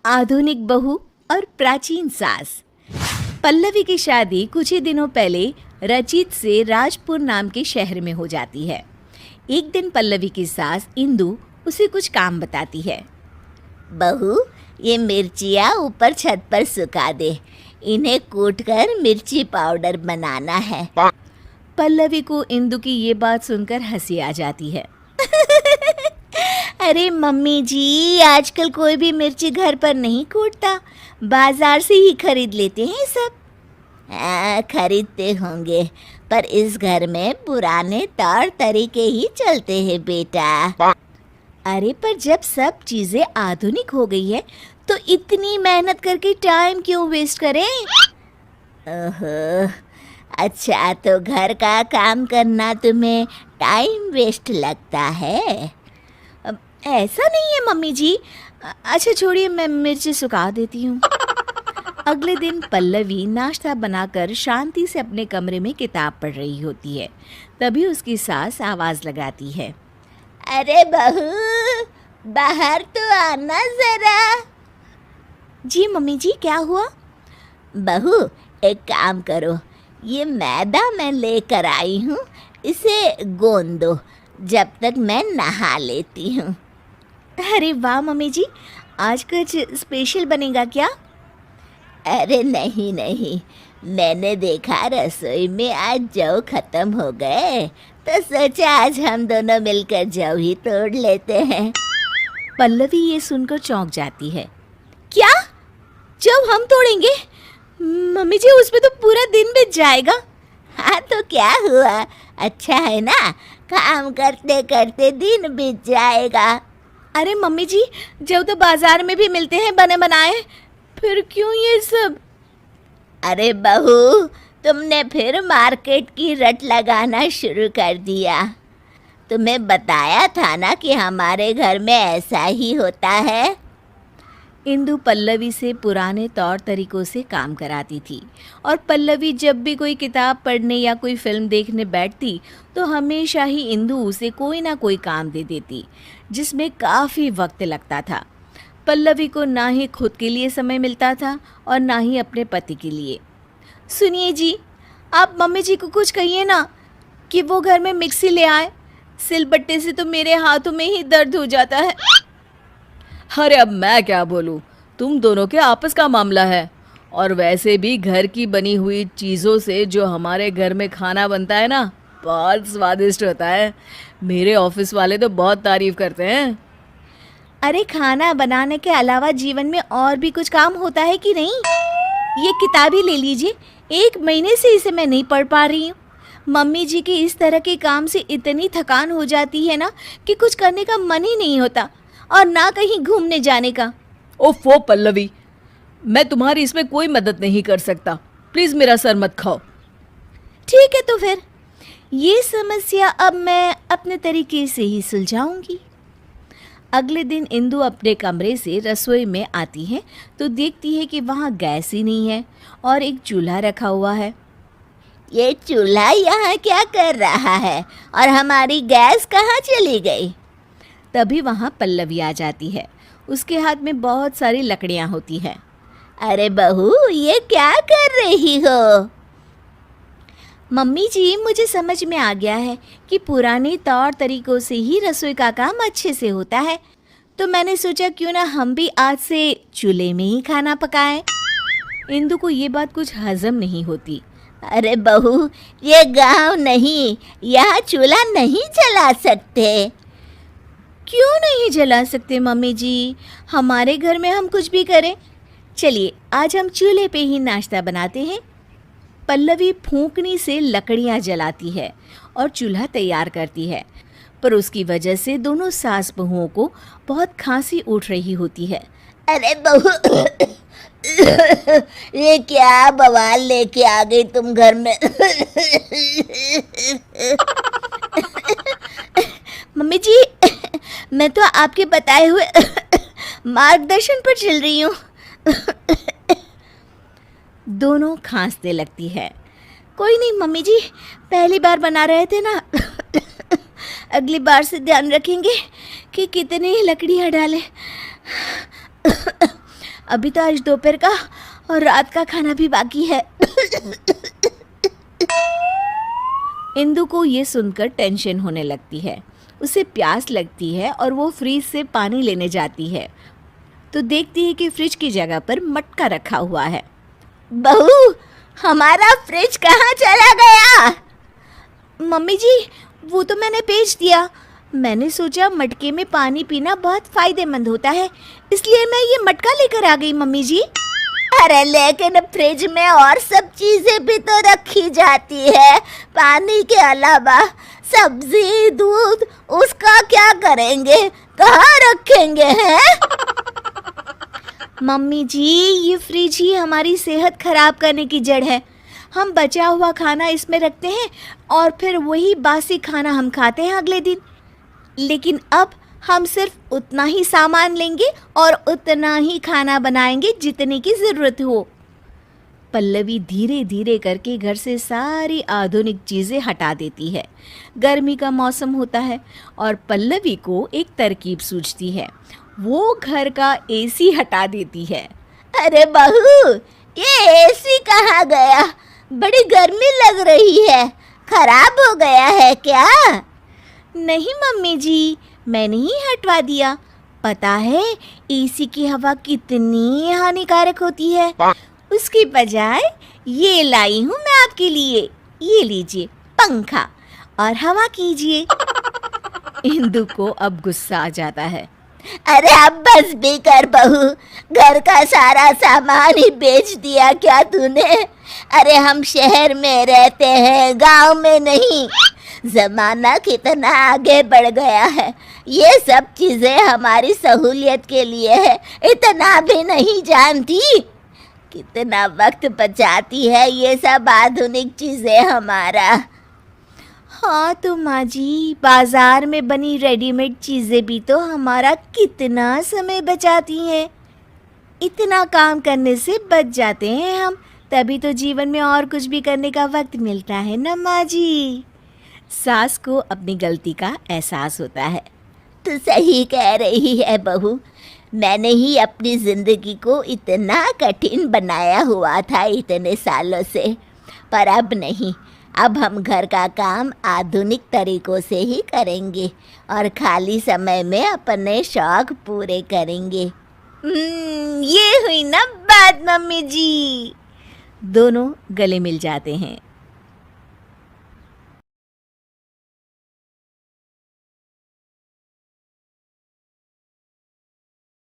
आधुनिक बहू और प्राचीन सास। पल्लवी की शादी कुछ ही दिनों पहले रचित से राजपुर नाम के शहर में हो जाती है। एक दिन पल्लवी की सास इंदु उसे कुछ काम बताती है। बहू, ये मिर्चियाँ ऊपर छत पर सुखा दे, इन्हें कूटकर मिर्ची पाउडर बनाना है। पल्लवी को इंदु की ये बात सुनकर हंसी आ जाती है। अरे मम्मी जी, आजकल कोई भी मिर्ची घर पर नहीं कूटता, बाजार से ही खरीद लेते हैं सब। खरीदते होंगे, पर इस घर में पुराने तौर तरीके ही चलते हैं बेटा। अरे पर जब सब चीजें आधुनिक हो गई है तो इतनी मेहनत करके टाइम क्यों वेस्ट करें? ओहो, अच्छा तो घर का काम करना तुम्हें टाइम वेस्ट लगता है? ऐसा नहीं है मम्मी जी। अच्छा छोड़िए, मैं मिर्ची सुखा देती हूँ। अगले दिन पल्लवी नाश्ता बनाकर शांति से अपने कमरे में किताब पढ़ रही होती है। तभी उसकी सास आवाज़ लगाती है। अरे बहू, बाहर तो आना जरा। जी मम्मी जी, क्या हुआ? बहू, एक काम करो, ये मैदा मैं लेकर आई हूँ, इसे गूंद दो जब तक मैं नहा लेती हूँ। अरे वाह मम्मी जी, आज कुछ स्पेशल बनेगा क्या? अरे नहीं नहीं, मैंने देखा रसोई में आज जौ खत्म हो गए, तो सोचा आज हम दोनों मिलकर जौ ही तोड़ लेते हैं। पल्लवी ये सुनकर चौंक जाती है। क्या? जौ हम तोड़ेंगे? मम्मी जी, उसमें तो पूरा दिन बीत जाएगा। हाँ तो क्या हुआ, अच्छा है ना, काम करते करते दिन बीत जाएगा। अरे मम्मी जी, जौ तो बाजार में भी मिलते हैं बने बनाए, फिर क्यों ये सब? अरे बहू, तुमने फिर मार्केट की रट लगाना शुरू कर दिया। तुम्हें बताया था ना कि हमारे घर में ऐसा ही होता है। इंदु पल्लवी से पुराने तौर तरीकों से काम कराती थी और पल्लवी जब भी कोई किताब पढ़ने या कोई फिल्म देखने बैठती तो हमेशा ही इंदु उसे कोई ना कोई काम दे देती, जिसमें काफ़ी वक्त लगता था। पल्लवी को ना ही खुद के लिए समय मिलता था और ना ही अपने पति के लिए। सुनिए जी, आप मम्मी जी को कुछ कहिए ना कि वो घर में मिक्सी ले आए, सिलबट्टे से तो मेरे हाथों में ही दर्द हो जाता है। अरे अब मैं क्या बोलूँ, तुम दोनों के आपस का मामला है। और वैसे भी घर की बनी हुई चीज़ों से जो हमारे घर में खाना बनता है ना, बहुत स्वादिष्ट होता है। मेरे ऑफिस वाले तो बहुत तारीफ करते हैं। अरे खाना बनाने के अलावा जीवन में और भी कुछ काम होता है कि नहीं? ये किताब ही ले लीजिए, 1 महीने से इसे मैं नहीं पढ़ पा रही हूँ। मम्मी जी के इस तरह के काम से इतनी थकान हो जाती है ना कि कुछ करने का मन ही नहीं होता और ना कहीं घूमने जाने का। ओफो पल्लवी, मैं तुम्हारी इसमें कोई मदद नहीं कर सकता, प्लीज़ मेरा सर मत खाओ। ठीक है, तो फिर ये समस्या अब मैं अपने तरीके से ही सुलझाऊंगी। अगले दिन इंदु अपने कमरे से रसोई में आती है तो देखती है कि वहाँ गैस ही नहीं है और एक चूल्हा रखा हुआ है। ये चूल्हा यहाँ क्या कर रहा है और हमारी गैस कहाँ चली गई? तभी वहाँ पल्लवी आ जाती है। उसके हाथ में बहुत सारी लकड़ियाँ होती हैं। अरे बहू, ये क्या कर रही हो? मम्मी जी, मुझे समझ में आ गया है कि पुराने तौर तरीकों से ही रसोई का काम अच्छे से होता है, तो मैंने सोचा क्यों ना हम भी आज से चूल्हे में ही खाना पकाएं। इंदु को ये बात कुछ हजम नहीं होती। अरे बहू, ये गांव नहीं, यहाँ चूल्हा नहीं जला सकते। क्यों नहीं जला सकते मम्मी जी? हमारे घर में हम कुछ भी करें। चलिए आज हम चूल्हे पे ही नाश्ता बनाते हैं। पल्लवी फूंकनी से लकड़ियाँ जलाती है और चूल्हा तैयार करती है, पर उसकी वजह से दोनों सास बहुओं को बहुत खांसी उठ रही होती है। अरे बहू, ये क्या बवाल लेके आ गई तुम घर में? मम्मी जी, मैं तो आपके बताए हुए मार्गदर्शन पर चल रही हूँ। दोनों खांसने लगती है। कोई नहीं मम्मी जी, पहली बार बना रहे थे ना, अगली बार से ध्यान रखेंगे कि कितनी लकड़ियाँ डालें। अभी तो आज दोपहर का और रात का खाना भी बाकी है। इंदु को ये सुनकर टेंशन होने लगती है। उसे प्यास लगती है और वो फ्रिज से पानी लेने जाती है तो देखती है कि फ्रिज की जगह पर मटका रखा हुआ है। बहू, हमारा फ्रिज कहाँ चला गया? मम्मी जी, वो तो मैंने बेच दिया। मैंने सोचा मटके में पानी पीना बहुत फायदेमंद होता है, इसलिए मैं ये मटका लेकर आ गई मम्मी जी। अरे लेकिन फ्रिज में और सब चीजें भी तो रखी जाती है पानी के अलावा। सब्जी, दूध, उसका क्या करेंगे? कहाँ रखेंगे हैं? मम्मी जी, ये फ्रिज ही हमारी सेहत खराब करने की जड़ है। हम बचा हुआ खाना इसमें रखते हैं और फिर वही बासी खाना हम खाते हैं अगले दिन। लेकिन अब हम सिर्फ उतना ही सामान लेंगे और उतना ही खाना बनाएंगे जितने की ज़रूरत हो। पल्लवी धीरे धीरे करके घर से सारी आधुनिक चीज़ें हटा देती है। गर्मी का मौसम होता है और पल्लवी को एक तरकीब सूझती है। वो घर का एसी हटा देती है। अरे बहू, ये एसी कहाँ गया? बड़ी गर्मी लग रही है, खराब हो गया है क्या? नहीं मम्मी जी, मैंने ही हटवा दिया। पता है एसी की हवा कितनी हानिकारक होती है। उसकी बजाय ये लाई हूँ मैं आपके लिए। ये लीजिए पंखा और हवा कीजिए। इंदु को अब गुस्सा आ जाता है। अरे अब बस भी कर बहू, घर का सारा सामान ही बेच दिया क्या तूने? अरे हम शहर में रहते हैं, गांव में नहीं। जमाना कितना आगे बढ़ गया है, ये सब चीजें हमारी सहूलियत के लिए है, इतना भी नहीं जानती? कितना वक्त बचाती है ये सब आधुनिक चीजें हमारा। हाँ तो माँ जी, बाजार में बनी रेडीमेड चीज़ें भी तो हमारा कितना समय बचाती हैं। इतना काम करने से बच जाते हैं हम, तभी तो जीवन में और कुछ भी करने का वक्त मिलता है ना माँ जी। सास को अपनी गलती का एहसास होता है। तू सही कह रही है बहू, मैंने ही अपनी जिंदगी को इतना कठिन बनाया हुआ था इतने सालों से। पर अब नहीं, अब हम घर का काम आधुनिक तरीकों से ही करेंगे और खाली समय में अपने शौक पूरे करेंगे। ये हुई ना बात मम्मी जी। दोनों गले मिल जाते हैं